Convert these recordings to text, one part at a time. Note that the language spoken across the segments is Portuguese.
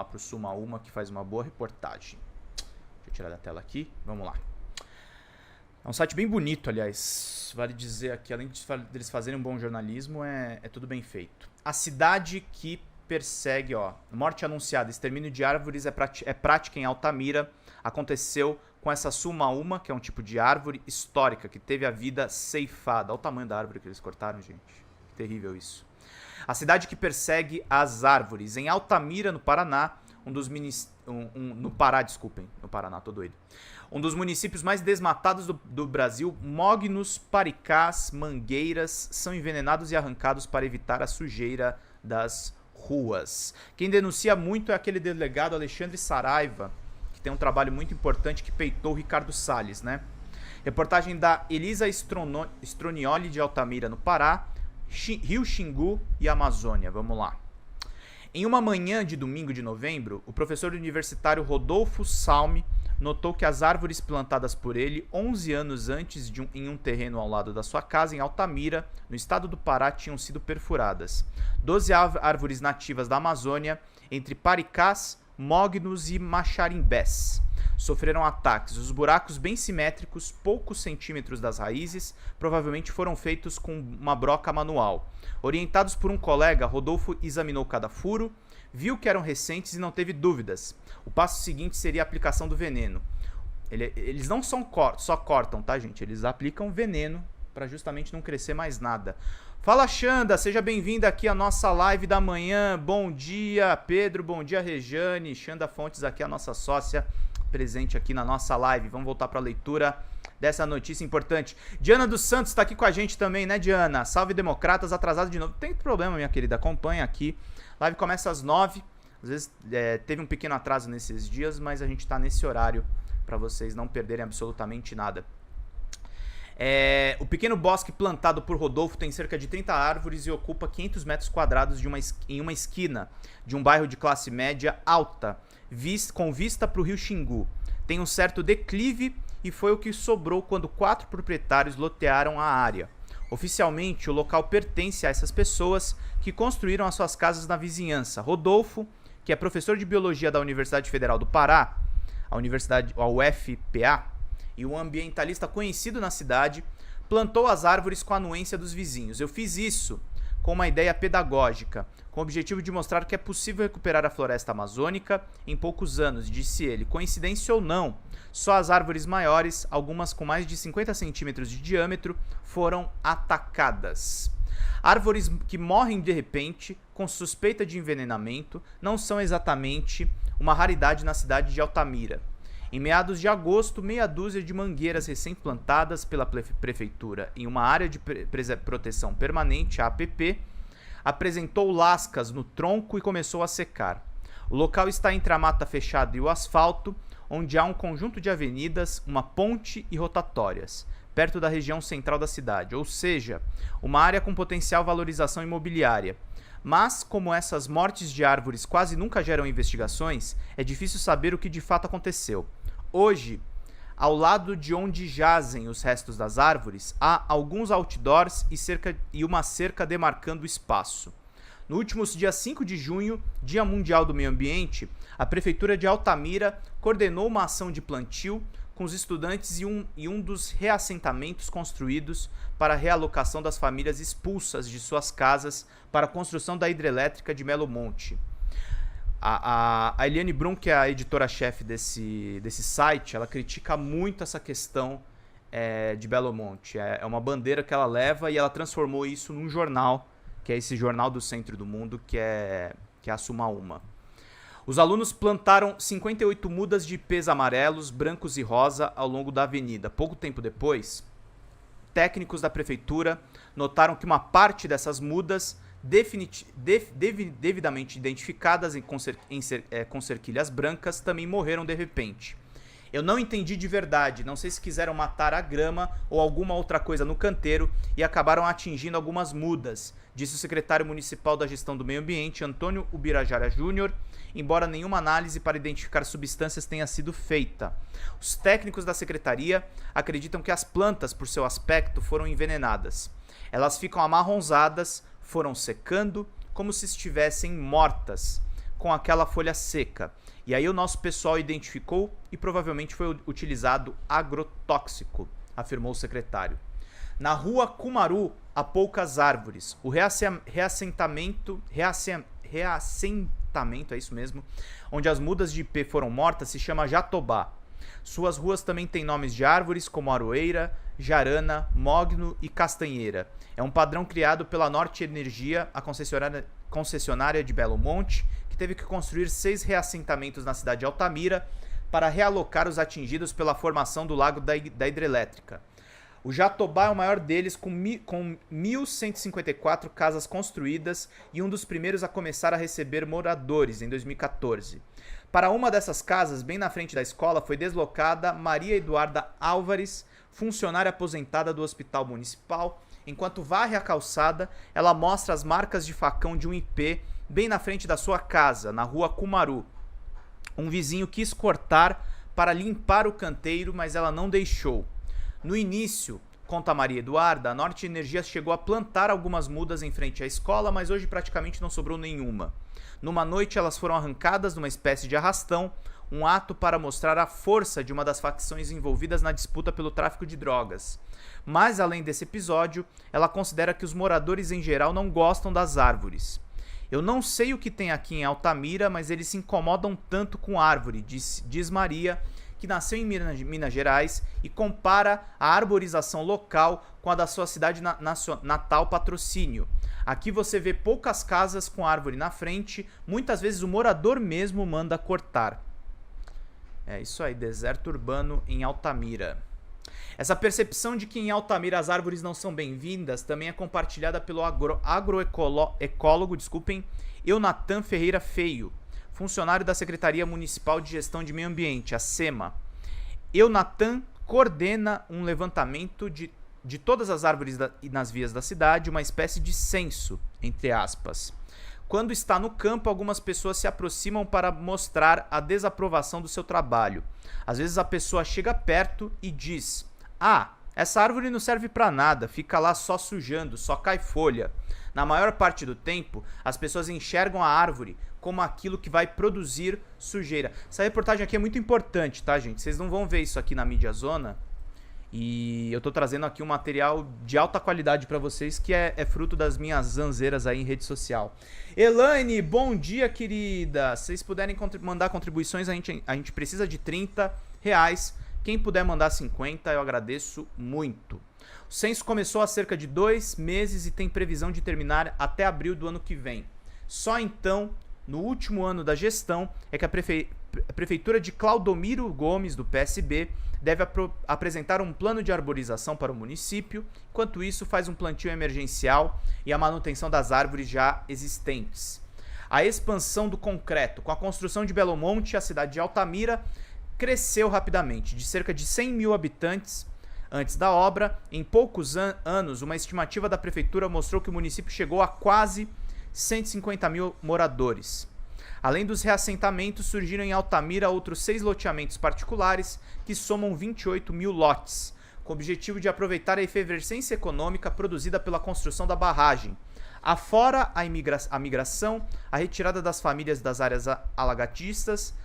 lá pro Suma Uma, que faz uma boa reportagem. Deixa eu tirar da tela aqui, vamos lá. É um site bem bonito, aliás. Vale dizer aqui, além deles fazerem um bom jornalismo, é tudo bem feito. A cidade que persegue, ó, morte anunciada, extermínio de árvores é prática em Altamira. Aconteceu com essa Suma Uma, que é um tipo de árvore histórica que teve a vida ceifada. Olha o tamanho da árvore que eles cortaram, gente. Que terrível isso. A cidade que persegue as árvores, em Altamira, no Paraná, no Paraná, tô doido. Um dos municípios mais desmatados do Brasil, mognos, paricás, mangueiras são envenenados e arrancados para evitar a sujeira das ruas. Quem denuncia muito é aquele delegado Alexandre Saraiva, que tem um trabalho muito importante que peitou o Ricardo Salles, né? Reportagem da Elisa Stronioli de Altamira, no Pará, Rio Xingu e Amazônia. Vamos lá. Em uma manhã de domingo de novembro, o professor universitário Rodolfo Salme notou que as árvores plantadas por ele 11 anos antes em um terreno ao lado da sua casa, em Altamira, no estado do Pará, tinham sido perfuradas. 12 árvores nativas da Amazônia, entre paricás, mognos e maxarimbés, sofreram ataques. Os buracos bem simétricos, poucos centímetros das raízes, provavelmente foram feitos com uma broca manual. Orientados por um colega, Rodolfo examinou cada furo, viu que eram recentes e não teve dúvidas. O passo seguinte seria a aplicação do veneno. Eles não só cortam, tá, gente? Eles aplicam veneno para justamente não crescer mais nada. Fala, Xanda, seja bem-vinda aqui à nossa live da manhã. Bom dia, Pedro, bom dia, Rejane. Xanda Fontes aqui, a nossa sócia, presente aqui na nossa live. Vamos voltar para a leitura dessa notícia importante. Diana dos Santos está aqui com a gente também, né, Diana? Salve, democratas, atrasado de novo. Não tem problema, minha querida, acompanha aqui. Live começa às 9. Às vezes teve um pequeno atraso nesses dias, mas a gente está nesse horário para vocês não perderem absolutamente nada. O pequeno bosque plantado por Rodolfo tem cerca de 30 árvores e ocupa 500 metros quadrados em uma esquina de um bairro de classe média alta, com vista para o rio Xingu. Tem um certo declive e foi o que sobrou quando 4 proprietários lotearam a área. Oficialmente, o local pertence a essas pessoas que construíram as suas casas na vizinhança. Rodolfo, que é professor de biologia da Universidade Federal do Pará, a UFPA, e um ambientalista conhecido na cidade, plantou as árvores com a anuência dos vizinhos. Eu fiz isso com uma ideia pedagógica, com o objetivo de mostrar que é possível recuperar a floresta amazônica em poucos anos, disse ele. Coincidência ou não, só as árvores maiores, algumas com mais de 50 centímetros de diâmetro, foram atacadas. Árvores que morrem de repente, com suspeita de envenenamento, não são exatamente uma raridade na cidade de Altamira. Em meados de agosto, meia dúzia de mangueiras recém-plantadas pela prefeitura em uma área de proteção permanente, a APP, apresentou lascas no tronco e começou a secar. O local está entre a mata fechada e o asfalto, onde há um conjunto de avenidas, uma ponte e rotatórias, perto da região central da cidade, ou seja, uma área com potencial valorização imobiliária. Mas, como essas mortes de árvores quase nunca geram investigações, é difícil saber o que de fato aconteceu. Hoje, ao lado de onde jazem os restos das árvores, há alguns outdoors e uma cerca demarcando o espaço. No último dia 5 de junho, Dia Mundial do Meio Ambiente, a Prefeitura de Altamira coordenou uma ação de plantio com os estudantes e um dos reassentamentos construídos para a realocação das famílias expulsas de suas casas para a construção da hidrelétrica de Melo Monte. A Eliane Brum, que é a editora-chefe desse site, ela critica muito essa questão de Belo Monte. É uma bandeira que ela leva e ela transformou isso num jornal, que é esse jornal do centro do mundo, que é a Suma Uma. Os alunos plantaram 58 mudas de ipês amarelos, brancos e rosa ao longo da avenida. Pouco tempo depois, técnicos da prefeitura notaram que uma parte dessas mudas, devidamente identificadas com cerquilhas brancas, também morreram de repente. Eu não entendi de verdade, não sei se quiseram matar a grama ou alguma outra coisa no canteiro e acabaram atingindo algumas mudas, disse o secretário municipal da Gestão do Meio Ambiente, Antônio Ubirajara Júnior, embora nenhuma análise para identificar substâncias tenha sido feita. Os técnicos da secretaria acreditam que as plantas, por seu aspecto, foram envenenadas. Elas ficam amarronzadas, foram secando, como se estivessem mortas, com aquela folha seca. E aí o nosso pessoal identificou e provavelmente foi utilizado agrotóxico, afirmou o secretário. Na rua Cumaru, há poucas árvores. O reassentamento, é isso mesmo, onde as mudas de ipê foram mortas, se chama Jatobá. Suas ruas também têm nomes de árvores como aroeira, jarana, mogno e castanheira. É um padrão criado pela Norte Energia, a concessionária de Belo Monte, que teve que construir 6 reassentamentos na cidade de Altamira para realocar os atingidos pela formação do lago da hidrelétrica. O Jatobá é o maior deles, com 1.154 casas construídas e um dos primeiros a começar a receber moradores em 2014. Para uma dessas casas, bem na frente da escola, foi deslocada Maria Eduarda Álvares, funcionária aposentada do Hospital Municipal. Enquanto varre a calçada, ela mostra as marcas de facão de um ipê bem na frente da sua casa, na rua Cumaru. Um vizinho quis cortar para limpar o canteiro, mas ela não deixou. No início, conta Maria Eduarda, a Norte Energia chegou a plantar algumas mudas em frente à escola, mas hoje praticamente não sobrou nenhuma. Numa noite, elas foram arrancadas numa espécie de arrastão, um ato para mostrar a força de uma das facções envolvidas na disputa pelo tráfico de drogas. Mas, além desse episódio, ela considera que os moradores em geral não gostam das árvores. Eu não sei o que tem aqui em Altamira, mas eles se incomodam tanto com árvore, diz Maria, que nasceu em Minas Gerais e compara a arborização local com a da sua cidade natal, Patrocínio. Aqui você vê poucas casas com árvore na frente, muitas vezes o morador mesmo manda cortar. É isso aí, deserto urbano em Altamira. Essa percepção de que em Altamira as árvores não são bem-vindas também é compartilhada pelo agroecólogo, Eunatan Ferreira Feio, funcionário da Secretaria Municipal de Gestão de Meio Ambiente, a SEMA. Eunatan coordena um levantamento de todas as árvores nas vias da cidade, uma espécie de censo, entre aspas. Quando está no campo, algumas pessoas se aproximam para mostrar a desaprovação do seu trabalho. Às vezes a pessoa chega perto e diz: "Ah, essa árvore não serve para nada, fica lá só sujando, só cai folha." Na maior parte do tempo, as pessoas enxergam a árvore como aquilo que vai produzir sujeira. Essa reportagem aqui é muito importante, tá, gente? Vocês não vão ver isso aqui na mídia zona. E eu tô trazendo aqui um material de alta qualidade para vocês, que é fruto das minhas zanzeiras aí em rede social. Elaine, bom dia, querida. Se vocês puderem mandar contribuições, a gente precisa de R$30. Quem puder mandar 50, eu agradeço muito. O censo começou há cerca de 2 meses e tem previsão de terminar até abril do ano que vem. Só então, no último ano da gestão, é que a prefeitura de Claudomiro Gomes, do PSB, deve apresentar um plano de arborização para o município. Enquanto isso, faz um plantio emergencial e a manutenção das árvores já existentes. A expansão do concreto. Com a construção de Belo Monte, a cidade de Altamira cresceu rapidamente, de cerca de 100 mil habitantes antes da obra. Em poucos anos, uma estimativa da prefeitura mostrou que o município chegou a quase 150 mil moradores. Além dos reassentamentos, surgiram em Altamira outros 6 loteamentos particulares que somam 28 mil lotes, com o objetivo de aproveitar a efervescência econômica produzida pela construção da barragem. Afora a migração, a retirada das famílias das áreas alagatistas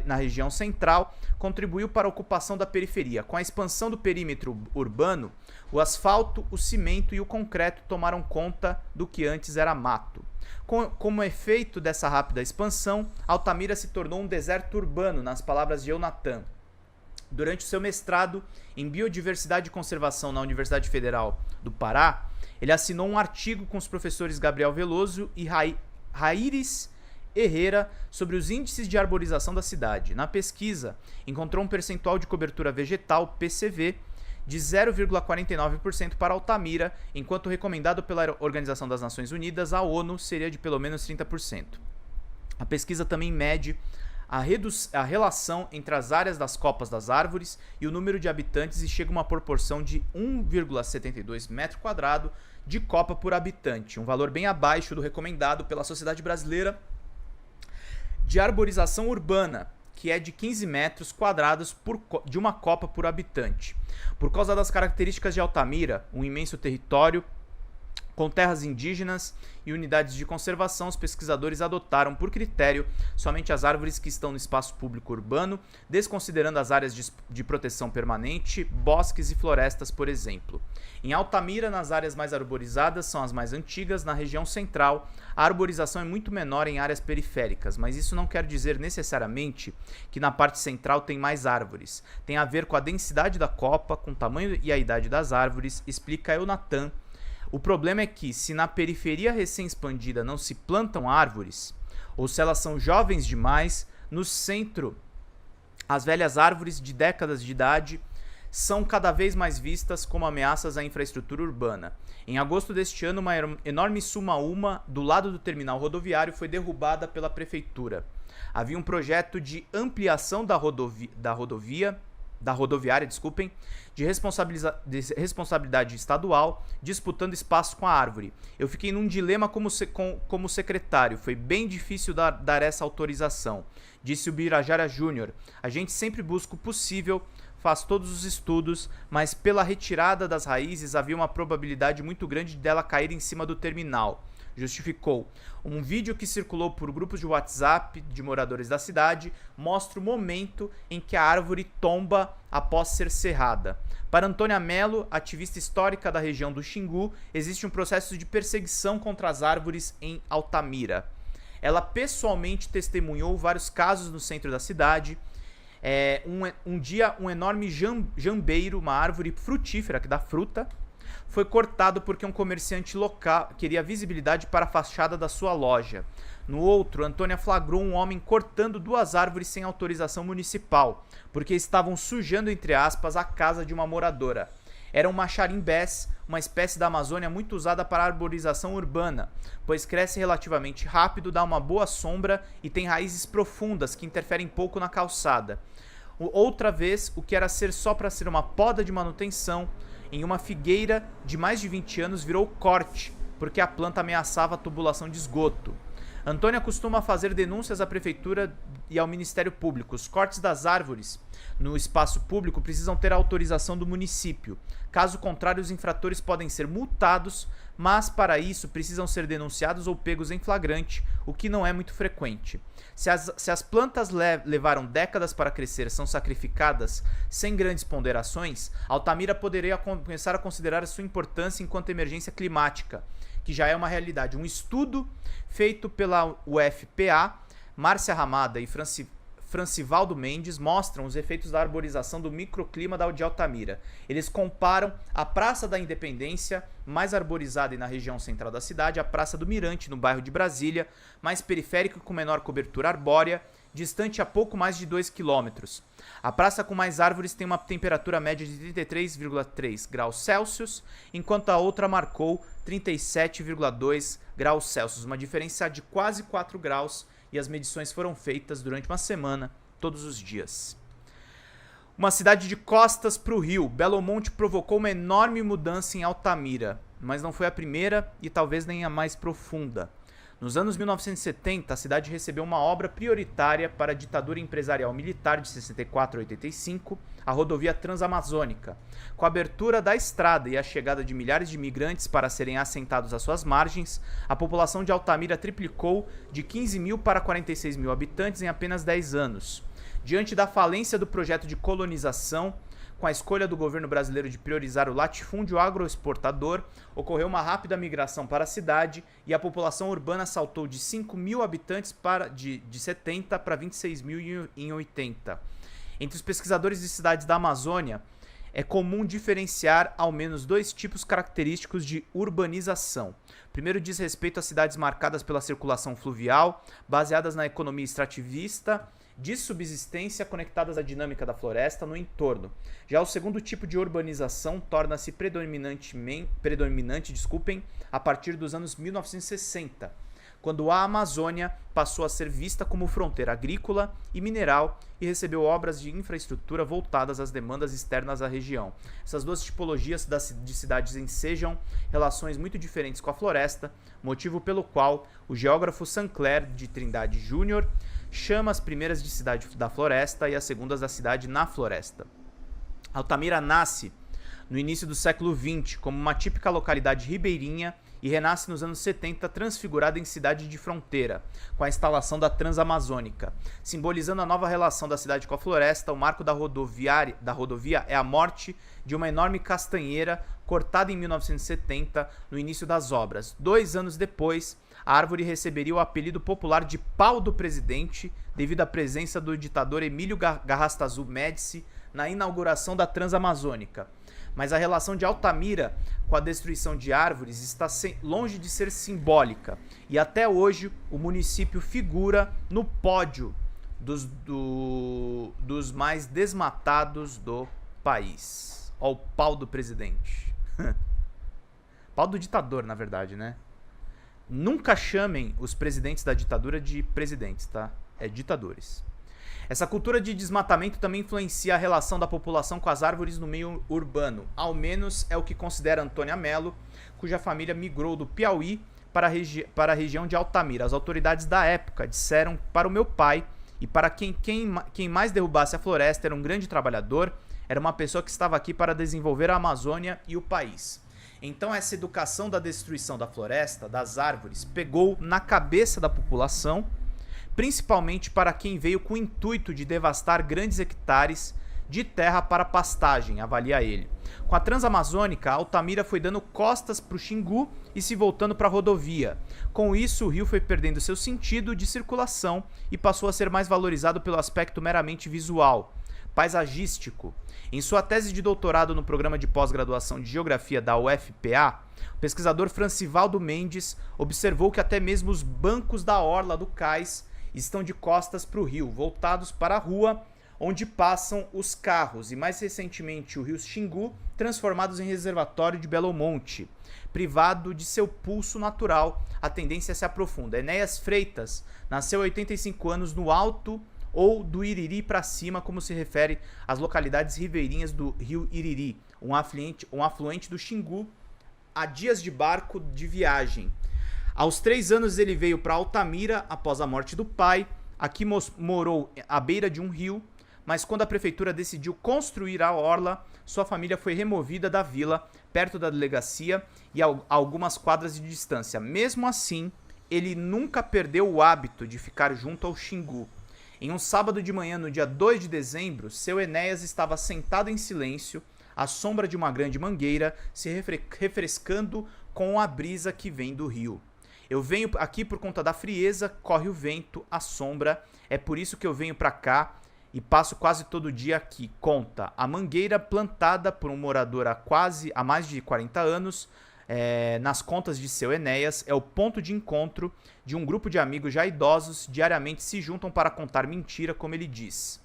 na região central contribuiu para a ocupação da periferia. Com a expansão do perímetro urbano, o asfalto, o cimento e o concreto tomaram conta do que antes era mato. Como efeito dessa rápida expansão, Altamira se tornou um deserto urbano, nas palavras de Eunatan. Durante o seu mestrado em Biodiversidade e Conservação na Universidade Federal do Pará, ele assinou um artigo com os professores Gabriel Veloso e Raíris Herrera sobre os índices de arborização da cidade. Na pesquisa, encontrou um percentual de cobertura vegetal, PCV, de 0,49% para Altamira, enquanto o recomendado pela Organização das Nações Unidas, a ONU, seria de pelo menos 30%. A pesquisa também mede a relação entre as áreas das copas das árvores e o número de habitantes e chega a uma proporção de 1,72 metro quadrado de copa por habitante, um valor bem abaixo do recomendado pela Sociedade Brasileira de Arborização Urbana, que é de 15 metros quadrados de uma copa por habitante. Por causa das características de Altamira, um imenso território, Com terras indígenas e unidades de conservação, os pesquisadores adotaram por critério somente as árvores que estão no espaço público urbano, desconsiderando as áreas de proteção permanente, bosques e florestas, por exemplo. Em Altamira, nas áreas mais arborizadas, são as mais antigas. Na região central, a arborização é muito menor em áreas periféricas, mas isso não quer dizer necessariamente que na parte central tem mais árvores. Tem a ver com a densidade da copa, com o tamanho e a idade das árvores, explica Eunatan. O problema é que, se na periferia recém-expandida não se plantam árvores, ou se elas são jovens demais, no centro, as velhas árvores de décadas de idade são cada vez mais vistas como ameaças à infraestrutura urbana. Em agosto deste ano, uma enorme suma-uma do lado do terminal rodoviário foi derrubada pela prefeitura. Havia um projeto de ampliação da rodoviária, de responsabilidade estadual, disputando espaço com a árvore. Eu fiquei num dilema como secretário. Foi bem difícil dar essa autorização, disse o Birajara Júnior. A gente sempre busca o possível, faz todos os estudos, mas pela retirada das raízes havia uma probabilidade muito grande dela cair em cima do terminal. Justificou. Um vídeo que circulou por grupos de WhatsApp de moradores da cidade mostra o momento em que a árvore tomba após ser serrada. Para Antônia Mello, ativista histórica da região do Xingu, existe um processo de perseguição contra as árvores em Altamira. Ela pessoalmente testemunhou vários casos no centro da cidade. Um dia, um enorme jambeiro, uma árvore frutífera que dá fruta, foi cortado porque um comerciante local queria visibilidade para a fachada da sua loja. No outro, Antônia flagrou um homem cortando 2 árvores sem autorização municipal, porque estavam sujando, entre aspas, a casa de uma moradora. Eram macharimbés, uma espécie da Amazônia muito usada para arborização urbana, pois cresce relativamente rápido, dá uma boa sombra e tem raízes profundas que interferem pouco na calçada. Outra vez, o que era ser só para ser uma poda de manutenção, em uma figueira de mais de 20 anos virou corte, porque a planta ameaçava a tubulação de esgoto. Antônia costuma fazer denúncias à prefeitura e ao Ministério Público. Os cortes das árvores no espaço público precisam ter autorização do município. Caso contrário, os infratores podem ser multados, mas para isso precisam ser denunciados ou pegos em flagrante, o que não é muito frequente. Se as plantas levaram décadas para crescer, são sacrificadas sem grandes ponderações, Altamira poderia começar a considerar a sua importância enquanto emergência climática, que já é uma realidade. Um estudo feito pela UFPA, Márcia Ramada e Francivaldo Mendes mostram os efeitos da arborização do microclima de Altamira. Eles comparam a Praça da Independência, mais arborizada e na região central da cidade, à Praça do Mirante, no bairro de Brasília, mais periférico com menor cobertura arbórea, distante a pouco mais de 2 km. A praça com mais árvores tem uma temperatura média de 33,3 graus Celsius, enquanto a outra marcou 37,2 graus Celsius, uma diferença de quase 4 graus, e as medições foram feitas durante uma semana, todos os dias. Uma cidade de costas para o rio, Belo Monte provocou uma enorme mudança em Altamira, mas não foi a primeira e talvez nem a mais profunda. Nos anos 1970, a cidade recebeu uma obra prioritária para a ditadura empresarial militar de 64 a 85, a rodovia Transamazônica. Com a abertura da estrada e a chegada de milhares de imigrantes para serem assentados às suas margens, a população de Altamira triplicou de 15 mil para 46 mil habitantes em apenas 10 anos. Diante da falência do projeto de colonização, com a escolha do governo brasileiro de priorizar o latifúndio agroexportador, ocorreu uma rápida migração para a cidade e a população urbana saltou de 5 mil habitantes de 70 para 26 mil em 80. Entre os pesquisadores de cidades da Amazônia, é comum diferenciar ao menos 2 tipos característicos de urbanização. Primeiro diz respeito a cidades marcadas pela circulação fluvial, baseadas na economia extrativista, de subsistência conectadas à dinâmica da floresta no entorno. Já o segundo tipo de urbanização torna-se predominante a partir dos anos 1960, quando a Amazônia passou a ser vista como fronteira agrícola e mineral e recebeu obras de infraestrutura voltadas às demandas externas à região. Essas 2 tipologias de cidades ensejam relações muito diferentes com a floresta, motivo pelo qual o geógrafo Sancler de Trindade Júnior chama as primeiras de cidade da floresta e as segundas da cidade na floresta. Altamira nasce no início do século XX como uma típica localidade ribeirinha e renasce nos anos 70 transfigurada em cidade de fronteira, com a instalação da Transamazônica. Simbolizando a nova relação da cidade com a floresta, o marco da rodovia é a morte de uma enorme castanheira cortada em 1970, no início das obras. 2 anos depois, a árvore receberia o apelido popular de Pau do Presidente, devido à presença do ditador Emílio Garrastazu Médici na inauguração da Transamazônica. Mas a relação de Altamira com a destruição de árvores está longe de ser simbólica, e até hoje o município figura no pódio dos mais desmatados do país. Ó, o pau do presidente. Pau do ditador, na verdade, né? Nunca chamem os presidentes da ditadura de presidentes, tá? É ditadores. Essa cultura de desmatamento também influencia a relação da população com as árvores no meio urbano. Ao menos é o que considera Antônia Mello, cuja família migrou do Piauí para a região de Altamira. As autoridades da época disseram para o meu pai e para quem mais derrubasse a floresta era um grande trabalhador, era uma pessoa que estava aqui para desenvolver a Amazônia e o país. Então essa educação da destruição da floresta, das árvores, pegou na cabeça da população, principalmente para quem veio com o intuito de devastar grandes hectares de terra para pastagem, avalia ele. Com a Transamazônica, Altamira foi dando costas para o Xingu e se voltando para a rodovia. Com isso, o rio foi perdendo seu sentido de circulação e passou a ser mais valorizado pelo aspecto meramente visual, paisagístico. Em sua tese de doutorado no programa de pós-graduação de Geografia da UFPA, o pesquisador Francivaldo Mendes observou que até mesmo os bancos da orla do cais estão de costas para o rio, voltados para a rua onde passam os carros, e mais recentemente o rio Xingu, transformados em reservatório de Belo Monte. Privado de seu pulso natural, a tendência se aprofunda. Enéas Freitas nasceu há 85 anos no alto ou do Iriri para cima, como se refere às localidades ribeirinhas do rio Iriri, um afluente do Xingu, a dias de barco de viagem. Aos 3 anos ele veio para Altamira após a morte do pai. Aqui morou à beira de um rio, mas quando a prefeitura decidiu construir a orla, sua família foi removida da vila, perto da delegacia e a algumas quadras de distância. Mesmo assim, ele nunca perdeu o hábito de ficar junto ao Xingu. Em um sábado de manhã, no dia 2 de dezembro, seu Enéas estava sentado em silêncio, à sombra de uma grande mangueira, se refrescando com a brisa que vem do rio. Eu venho aqui por conta da frieza, corre o vento, a sombra, é por isso que eu venho para cá e passo quase todo dia aqui, conta. A mangueira plantada por um morador há mais de 40 anos, nas contas de seu Enéas, é o ponto de encontro de um grupo de amigos já idosos, diariamente se juntam para contar mentira, como ele diz.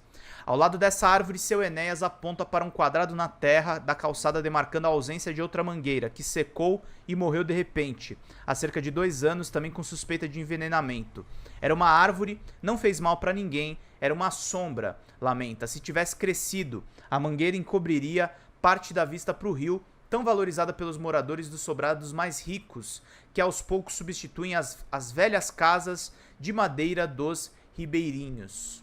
Ao lado dessa árvore, seu Enéas aponta para um quadrado na terra da calçada, demarcando a ausência de outra mangueira, que secou e morreu de repente, há cerca de 2 anos, também com suspeita de envenenamento. Era uma árvore, não fez mal para ninguém, era uma sombra, lamenta. Se tivesse crescido, a mangueira encobriria parte da vista para o rio, tão valorizada pelos moradores dos sobrados mais ricos, que aos poucos substituem as velhas casas de madeira dos ribeirinhos.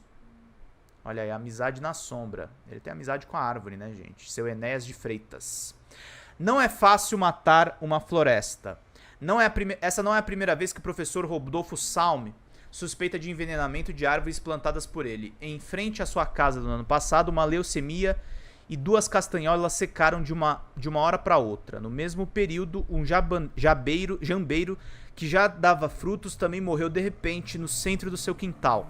Olha aí, amizade na sombra. Ele tem amizade com a árvore, né, gente? Seu Enéas de Freitas. Não é fácil matar uma floresta. Essa não é a primeira vez que o professor Rodolfo Salme suspeita de envenenamento de árvores plantadas por ele. Em frente à sua casa no ano passado, uma leucemia e 2 castanholas secaram de uma hora para outra. No mesmo período, um jambeiro que já dava frutos também morreu de repente no centro do seu quintal.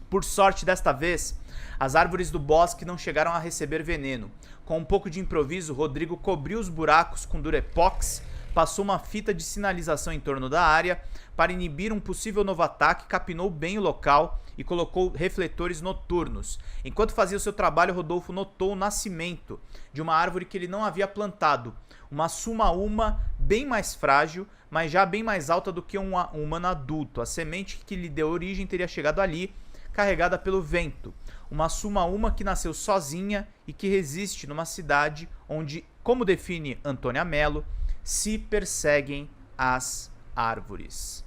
Por sorte, desta vez, as árvores do bosque não chegaram a receber veneno. Com um pouco de improviso, Rodrigo cobriu os buracos com durepox, passou uma fita de sinalização em torno da área para inibir um possível novo ataque, capinou bem o local e colocou refletores noturnos. Enquanto fazia o seu trabalho, Rodolfo notou o nascimento de uma árvore que ele não havia plantado, uma suma-uma bem mais frágil, mas já bem mais alta do que um humano adulto. A semente que lhe deu origem teria chegado ali, carregada pelo vento. Uma suma-uma que nasceu sozinha e que resiste numa cidade onde, como define Antônia Mello, se perseguem as árvores.